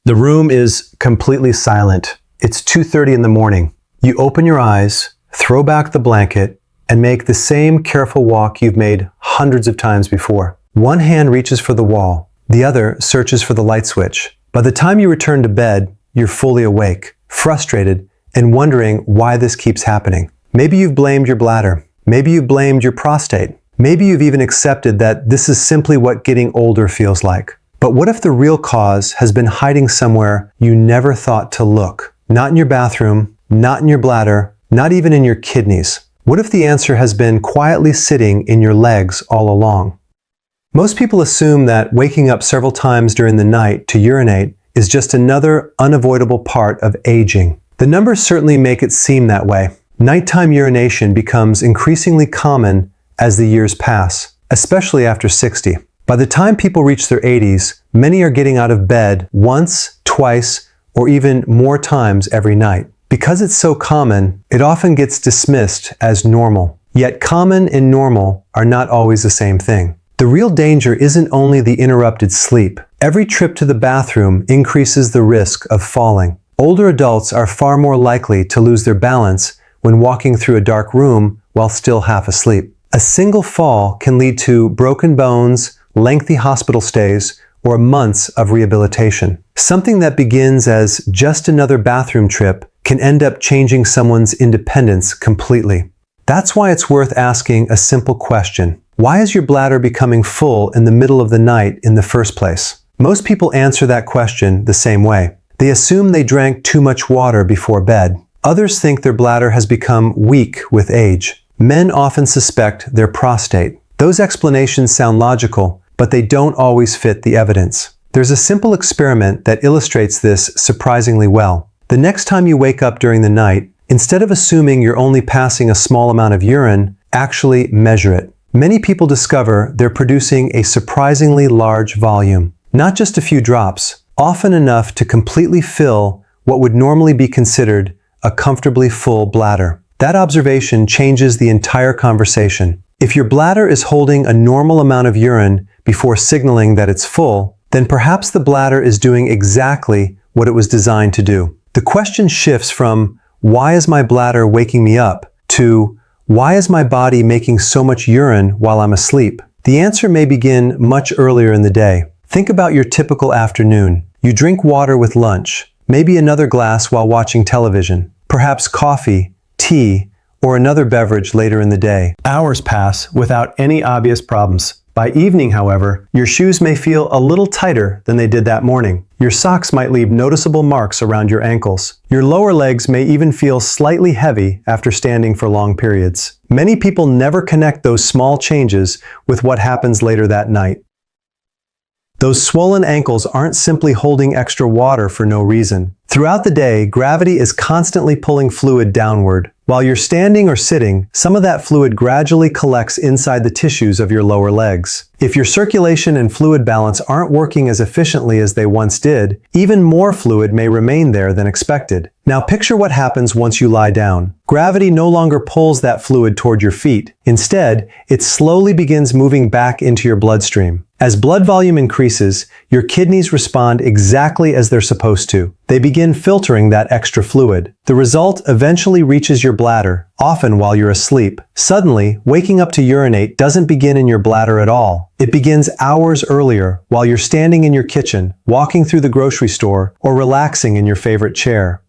The room is completely silent. It's 2:30 in the morning. You open your eyes, throw back the blanket, and make the same careful walk you've made hundreds of times before. One hand reaches for the wall. The other searches for the light switch. By the time you return to bed, you're fully awake, frustrated, and wondering why this keeps happening. Maybe you've blamed your bladder. Maybe you've blamed your prostate. Maybe you've even accepted that this is simply what getting older feels like. But what if the real cause has been hiding somewhere you never thought to look? Not in your bathroom, not in your bladder, not even in your kidneys. What if the answer has been quietly sitting in your legs all along? Most people assume that waking up several times during the night to urinate is just another unavoidable part of aging. The numbers certainly make it seem that way. Nighttime urination becomes increasingly common as the years pass, especially after 60. By the time people reach their 80s, many are getting out of bed once, twice, or even more times every night. Because it's so common, it often gets dismissed as normal. Yet common and normal are not always the same thing. The real danger isn't only the interrupted sleep. Every trip to the bathroom increases the risk of falling. Older adults are far more likely to lose their balance when walking through a dark room while still half asleep. A single fall can lead to broken bones, lengthy hospital stays, or months of rehabilitation. Something that begins as just another bathroom trip can end up changing someone's independence completely. That's why it's worth asking a simple question. Why is your bladder becoming full in the middle of the night in the first place? Most people answer that question the same way. They assume they drank too much water before bed. Others think their bladder has become weak with age. Men often suspect their prostate. Those explanations sound logical, but they don't always fit the evidence. There's a simple experiment that illustrates this surprisingly well. The next time you wake up during the night, instead of assuming you're only passing a small amount of urine, actually measure it. Many people discover they're producing a surprisingly large volume. Not just a few drops, often enough to completely fill what would normally be considered a comfortably full bladder. That observation changes the entire conversation. If your bladder is holding a normal amount of urine before signaling that it's full, then perhaps the bladder is doing exactly what it was designed to do. The question shifts from, why is my bladder waking me up, to, why is my body making so much urine while I'm asleep? The answer may begin much earlier in the day. Think about your typical afternoon. You drink water with lunch, maybe another glass while watching television, perhaps coffee, tea, or another beverage later in the day. Hours pass without any obvious problems. By evening, however, your shoes may feel a little tighter than they did that morning. Your socks might leave noticeable marks around your ankles. Your lower legs may even feel slightly heavy after standing for long periods. Many people never connect those small changes with what happens later that night. Those swollen ankles aren't simply holding extra water for no reason. Throughout the day, gravity is constantly pulling fluid downward. While you're standing or sitting, some of that fluid gradually collects inside the tissues of your lower legs. If your circulation and fluid balance aren't working as efficiently as they once did, even more fluid may remain there than expected. Now picture what happens once you lie down. Gravity no longer pulls that fluid toward your feet. Instead, it slowly begins moving back into your bloodstream. As blood volume increases, your kidneys respond exactly as they're supposed to. They begin filtering that extra fluid. The result eventually reaches your bladder, often while you're asleep. Suddenly, waking up to urinate doesn't begin in your bladder at all. It begins hours earlier, while you're standing in your kitchen, walking through the grocery store, or relaxing in your favorite chair.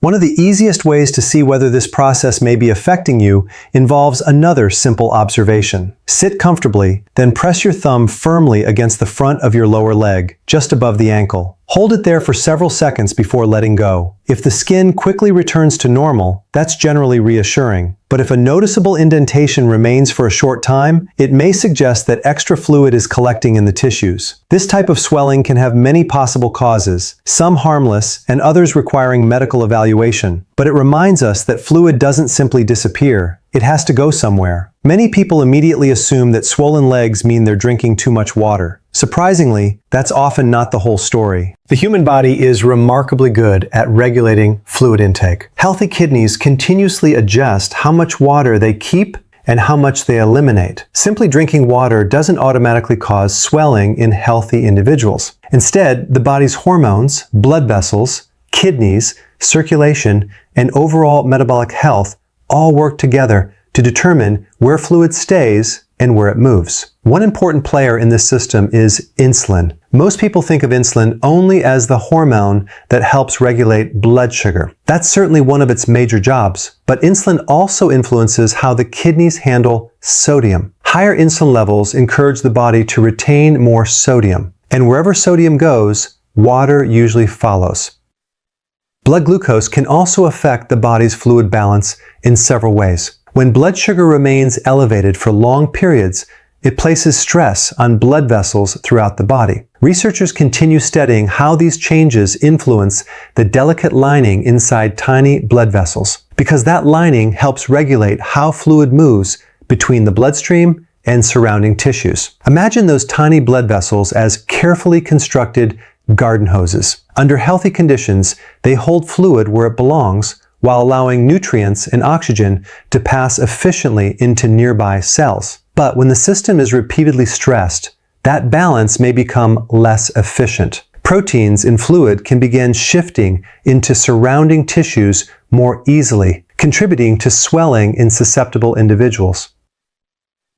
One of the easiest ways to see whether this process may be affecting you involves another simple observation. Sit comfortably, then press your thumb firmly against the front of your lower leg, just above the ankle. Hold it there for several seconds before letting go. If the skin quickly returns to normal, that's generally reassuring. But if a noticeable indentation remains for a short time, it may suggest that extra fluid is collecting in the tissues. This type of swelling can have many possible causes, some harmless and others requiring medical evaluation. But it reminds us that fluid doesn't simply disappear. It has to go somewhere. Many people immediately assume that swollen legs mean they're drinking too much water. Surprisingly, that's often not the whole story. The human body is remarkably good at regulating fluid intake. Healthy kidneys continuously adjust how much water they keep and how much they eliminate. Simply drinking water doesn't automatically cause swelling in healthy individuals. Instead, the body's hormones, blood vessels, kidneys, circulation, and overall metabolic health all work together to determine where fluid stays and where it moves. One important player in this system is insulin. Most people think of insulin only as the hormone that helps regulate blood sugar. That's certainly one of its major jobs, but insulin also influences how the kidneys handle sodium. Higher insulin levels encourage the body to retain more sodium, and wherever sodium goes, water usually follows. Blood glucose can also affect the body's fluid balance in several ways. When blood sugar remains elevated for long periods, it places stress on blood vessels throughout the body. Researchers continue studying how these changes influence the delicate lining inside tiny blood vessels, because that lining helps regulate how fluid moves between the bloodstream and surrounding tissues. Imagine those tiny blood vessels as carefully constructed garden hoses. Under healthy conditions, they hold fluid where it belongs, while allowing nutrients and oxygen to pass efficiently into nearby cells. But when the system is repeatedly stressed, that balance may become less efficient. Proteins in fluid can begin shifting into surrounding tissues more easily, contributing to swelling in susceptible individuals.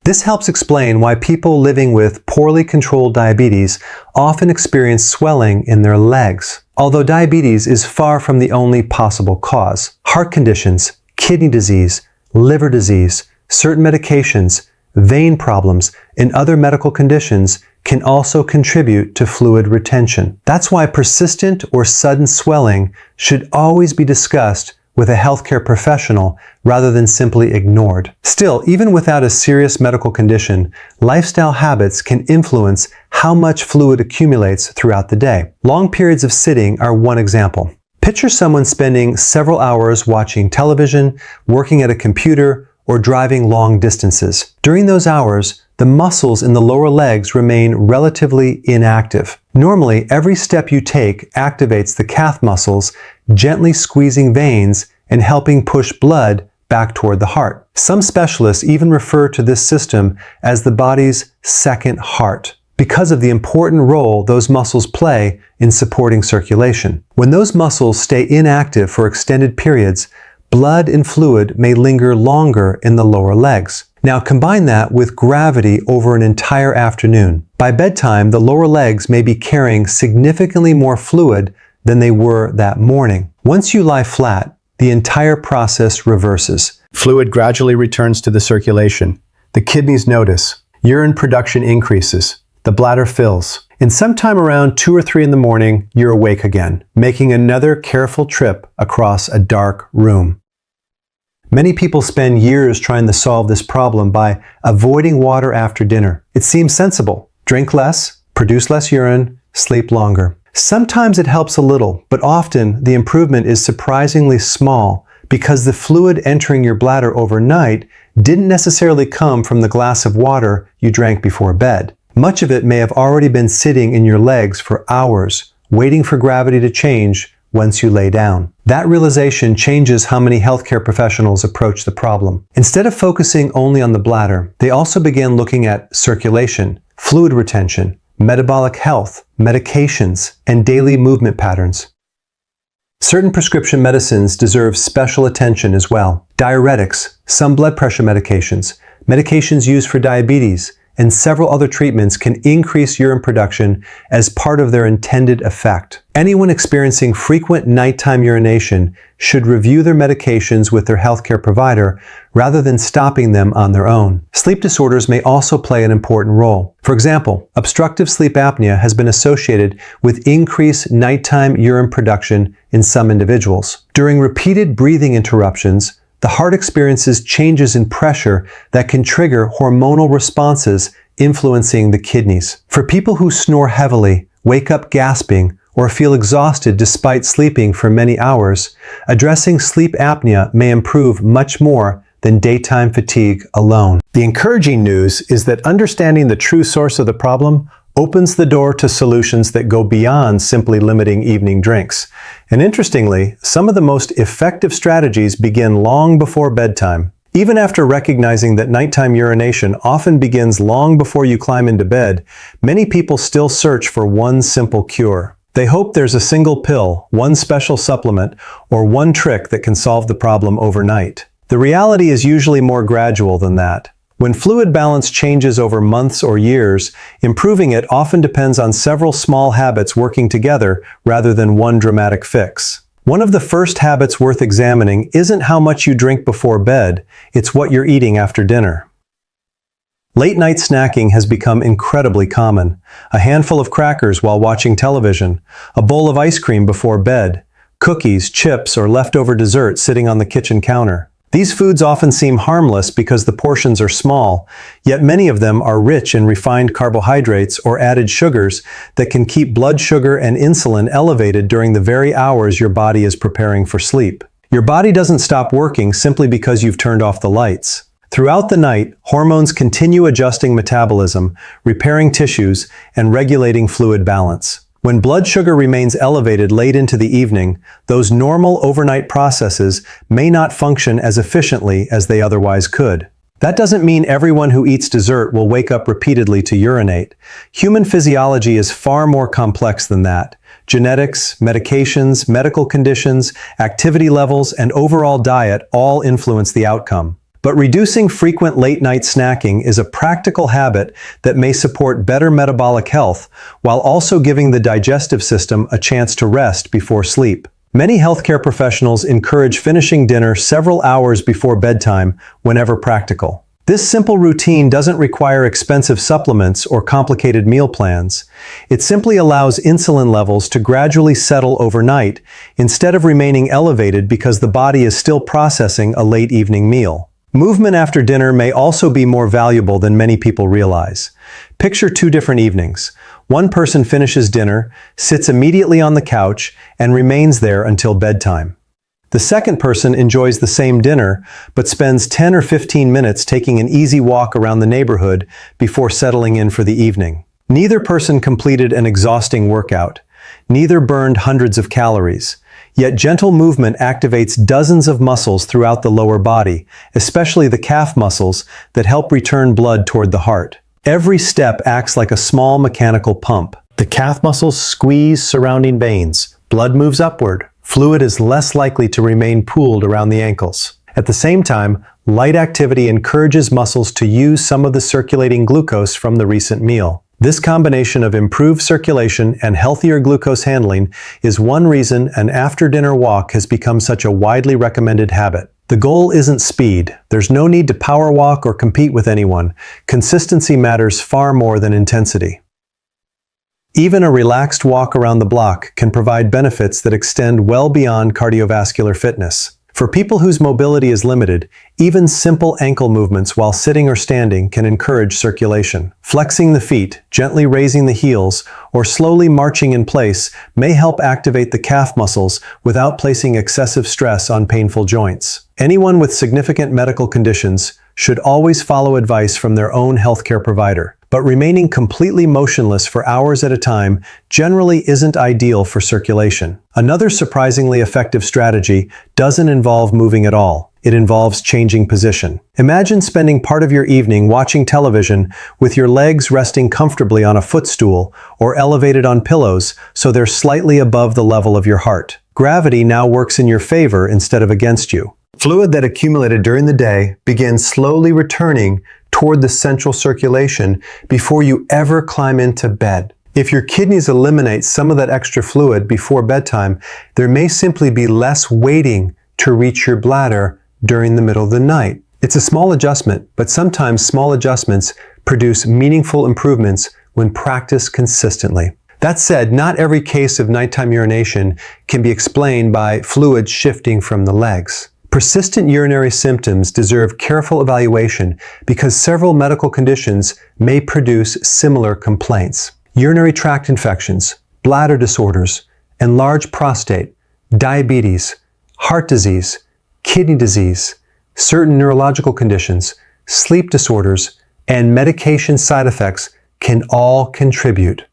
This helps explain why people living with poorly controlled diabetes often experience swelling in their legs. Although diabetes is far from the only possible cause, heart conditions, kidney disease, liver disease, certain medications, vein problems, and other medical conditions can also contribute to fluid retention. That's why persistent or sudden swelling should always be discussed with a healthcare professional rather than simply ignored. Still, even without a serious medical condition, lifestyle habits can influence how much fluid accumulates throughout the day. Long periods of sitting are one example. Picture someone spending several hours watching television, working at a computer, or driving long distances. During those hours, the muscles in the lower legs remain relatively inactive. Normally, every step you take activates the calf muscles, gently squeezing veins and helping push blood back toward the heart. Some specialists even refer to this system as the body's second heart, because of the important role those muscles play in supporting circulation. When those muscles stay inactive for extended periods, blood and fluid may linger longer in the lower legs. Now combine that with gravity over an entire afternoon. By bedtime, the lower legs may be carrying significantly more fluid than they were that morning. Once you lie flat, the entire process reverses. Fluid gradually returns to the circulation. The kidneys notice. Urine production increases. The bladder fills. And sometime around 2 or 3 in the morning, you're awake again, making another careful trip across a dark room. Many people spend years trying to solve this problem by avoiding water after dinner. It seems sensible. Drink less, produce less urine, sleep longer. Sometimes it helps a little, but often the improvement is surprisingly small because the fluid entering your bladder overnight didn't necessarily come from the glass of water you drank before bed. Much of it may have already been sitting in your legs for hours, waiting for gravity to change once you lay down. That realization changes how many healthcare professionals approach the problem. Instead of focusing only on the bladder, they also begin looking at circulation, fluid retention, metabolic health, medications, and daily movement patterns. Certain prescription medicines deserve special attention as well. Diuretics, some blood pressure medications, medications used for diabetes, and several other treatments can increase urine production as part of their intended effect. Anyone experiencing frequent nighttime urination should review their medications with their healthcare provider rather than stopping them on their own. Sleep disorders may also play an important role. For example, obstructive sleep apnea has been associated with increased nighttime urine production in some individuals. During repeated breathing interruptions, the heart experiences changes in pressure that can trigger hormonal responses influencing the kidneys. For people who snore heavily, wake up gasping, or feel exhausted despite sleeping for many hours, addressing sleep apnea may improve much more than daytime fatigue alone. The encouraging news is that understanding the true source of the problem opens the door to solutions that go beyond simply limiting evening drinks. And interestingly, some of the most effective strategies begin long before bedtime. Even after recognizing that nighttime urination often begins long before you climb into bed, many people still search for one simple cure. They hope there's a single pill, one special supplement, or one trick that can solve the problem overnight. The reality is usually more gradual than that. When fluid balance changes over months or years, improving it often depends on several small habits working together rather than one dramatic fix. One of the first habits worth examining isn't how much you drink before bed, it's what you're eating after dinner. Late-night snacking has become incredibly common. A handful of crackers while watching television, a bowl of ice cream before bed, cookies, chips, or leftover dessert sitting on the kitchen counter. These foods often seem harmless because the portions are small, yet many of them are rich in refined carbohydrates or added sugars that can keep blood sugar and insulin elevated during the very hours your body is preparing for sleep. Your body doesn't stop working simply because you've turned off the lights. Throughout the night, hormones continue adjusting metabolism, repairing tissues, and regulating fluid balance. When blood sugar remains elevated late into the evening, those normal overnight processes may not function as efficiently as they otherwise could. That doesn't mean everyone who eats dessert will wake up repeatedly to urinate. Human physiology is far more complex than that. Genetics, medications, medical conditions, activity levels, and overall diet all influence the outcome. But reducing frequent late-night snacking is a practical habit that may support better metabolic health while also giving the digestive system a chance to rest before sleep. Many healthcare professionals encourage finishing dinner several hours before bedtime whenever practical. This simple routine doesn't require expensive supplements or complicated meal plans. It simply allows insulin levels to gradually settle overnight instead of remaining elevated because the body is still processing a late evening meal. Movement after dinner may also be more valuable than many people realize. Picture two different evenings. One person finishes dinner, sits immediately on the couch, and remains there until bedtime. The second person enjoys the same dinner, but spends 10 or 15 minutes taking an easy walk around the neighborhood before settling in for the evening. Neither person completed an exhausting workout. Neither burned hundreds of calories. Yet gentle movement activates dozens of muscles throughout the lower body, especially the calf muscles that help return blood toward the heart. Every step acts like a small mechanical pump. The calf muscles squeeze surrounding veins. Blood moves upward. Fluid is less likely to remain pooled around the ankles. At the same time, light activity encourages muscles to use some of the circulating glucose from the recent meal. This combination of improved circulation and healthier glucose handling is one reason an after-dinner walk has become such a widely recommended habit. The goal isn't speed. There's no need to power walk or compete with anyone. Consistency matters far more than intensity. Even a relaxed walk around the block can provide benefits that extend well beyond cardiovascular fitness. For people whose mobility is limited, even simple ankle movements while sitting or standing can encourage circulation. Flexing the feet, gently raising the heels, or slowly marching in place may help activate the calf muscles without placing excessive stress on painful joints. Anyone with significant medical conditions should always follow advice from their own healthcare provider. But remaining completely motionless for hours at a time generally isn't ideal for circulation. Another surprisingly effective strategy doesn't involve moving at all. It involves changing position. Imagine spending part of your evening watching television with your legs resting comfortably on a footstool or elevated on pillows so they're slightly above the level of your heart. Gravity now works in your favor instead of against you. Fluid that accumulated during the day begins slowly returning toward the central circulation before you ever climb into bed. If your kidneys eliminate some of that extra fluid before bedtime, there may simply be less waiting to reach your bladder during the middle of the night. It's a small adjustment, but sometimes small adjustments produce meaningful improvements when practiced consistently. That said, not every case of nighttime urination can be explained by fluid shifting from the legs. Persistent urinary symptoms deserve careful evaluation because several medical conditions may produce similar complaints. Urinary tract infections, bladder disorders, enlarged prostate, diabetes, heart disease, kidney disease, certain neurological conditions, sleep disorders, and medication side effects can all contribute.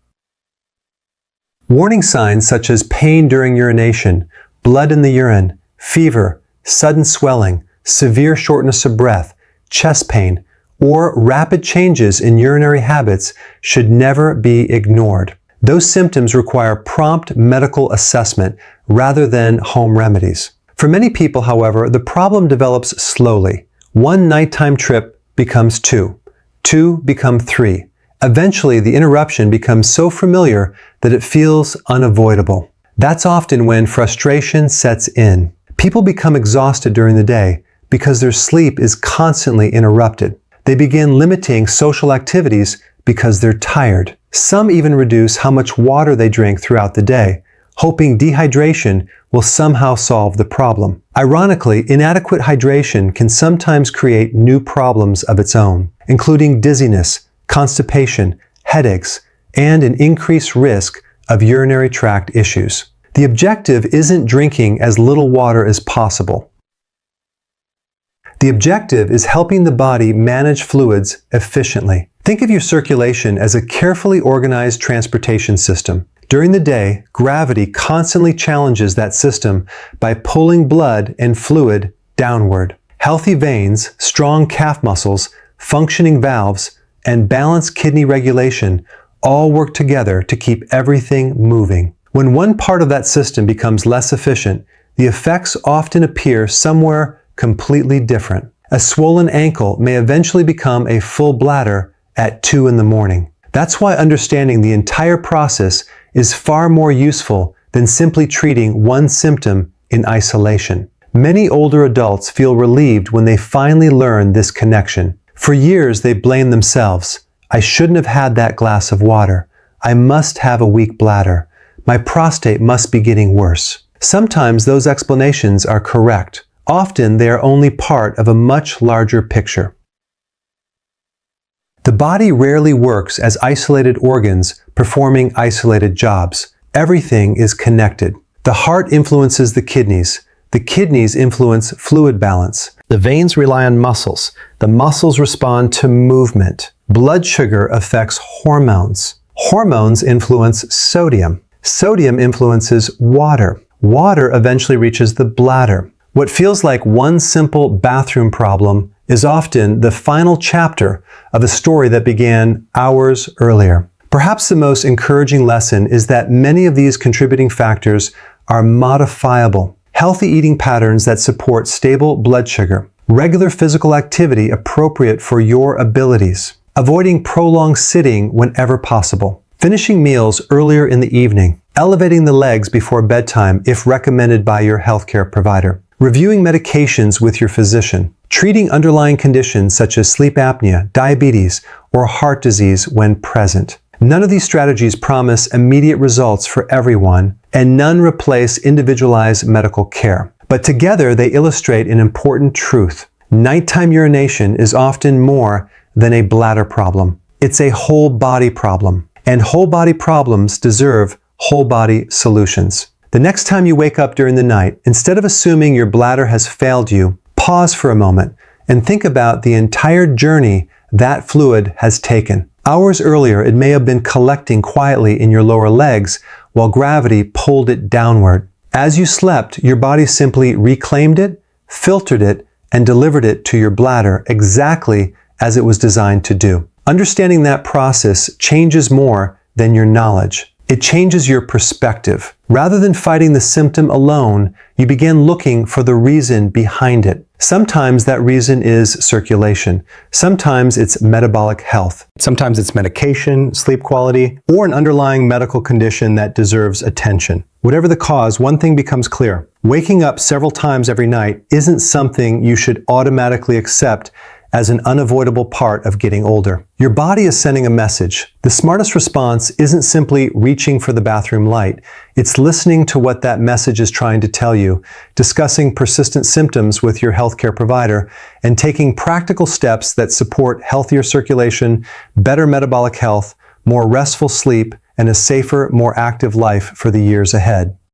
Warning signs such as pain during urination, blood in the urine, fever, sudden swelling, severe shortness of breath, chest pain, or rapid changes in urinary habits should never be ignored. Those symptoms require prompt medical assessment rather than home remedies. For many people, however, the problem develops slowly. One nighttime trip becomes two. Two become three. Eventually, the interruption becomes so familiar that it feels unavoidable. That's often when frustration sets in. People become exhausted during the day because their sleep is constantly interrupted. They begin limiting social activities because they're tired. Some even reduce how much water they drink throughout the day, hoping dehydration will somehow solve the problem. Ironically, inadequate hydration can sometimes create new problems of its own, including dizziness, constipation, headaches, and an increased risk of urinary tract issues. The objective isn't drinking as little water as possible. The objective is helping the body manage fluids efficiently. Think of your circulation as a carefully organized transportation system. During the day, gravity constantly challenges that system by pulling blood and fluid downward. Healthy veins, strong calf muscles, functioning valves, and balanced kidney regulation all work together to keep everything moving. When one part of that system becomes less efficient, the effects often appear somewhere completely different. A swollen ankle may eventually become a full bladder at 2 in the morning. That's why understanding the entire process is far more useful than simply treating one symptom in isolation. Many older adults feel relieved when they finally learn this connection. For years, they blame themselves. I shouldn't have had that glass of water. I must have a weak bladder. My prostate must be getting worse. Sometimes those explanations are correct. Often they are only part of a much larger picture. The body rarely works as isolated organs performing isolated jobs. Everything is connected. The heart influences the kidneys. The kidneys influence fluid balance. The veins rely on muscles. The muscles respond to movement. Blood sugar affects hormones. Hormones influence sodium. Sodium influences water. Water eventually reaches the bladder. What feels like one simple bathroom problem is often the final chapter of a story that began hours earlier. Perhaps the most encouraging lesson is that many of these contributing factors are modifiable. Healthy eating patterns that support stable blood sugar, regular physical activity appropriate for your abilities, avoiding prolonged sitting whenever possible, finishing meals earlier in the evening, elevating the legs before bedtime if recommended by your healthcare provider, reviewing medications with your physician, treating underlying conditions such as sleep apnea, diabetes, or heart disease when present. None of these strategies promise immediate results for everyone, and none replace individualized medical care. But together they illustrate an important truth. Nighttime urination is often more than a bladder problem. It's a whole body problem, and whole body problems deserve whole body solutions. The next time you wake up during the night, instead of assuming your bladder has failed you, pause for a moment and think about the entire journey that fluid has taken. Hours earlier, it may have been collecting quietly in your lower legs while gravity pulled it downward. As you slept, your body simply reclaimed it, filtered it, and delivered it to your bladder exactly as it was designed to do. Understanding that process changes more than your knowledge. It changes your perspective. Rather than fighting the symptom alone, you begin looking for the reason behind it. Sometimes that reason is circulation. Sometimes it's metabolic health. Sometimes it's medication, sleep quality, or an underlying medical condition that deserves attention. Whatever the cause, one thing becomes clear. Waking up several times every night isn't something you should automatically accept as an unavoidable part of getting older. Your body is sending a message. The smartest response isn't simply reaching for the bathroom light. It's listening to what that message is trying to tell you, discussing persistent symptoms with your healthcare provider, and taking practical steps that support healthier circulation, better metabolic health, more restful sleep, and a safer, more active life for the years ahead.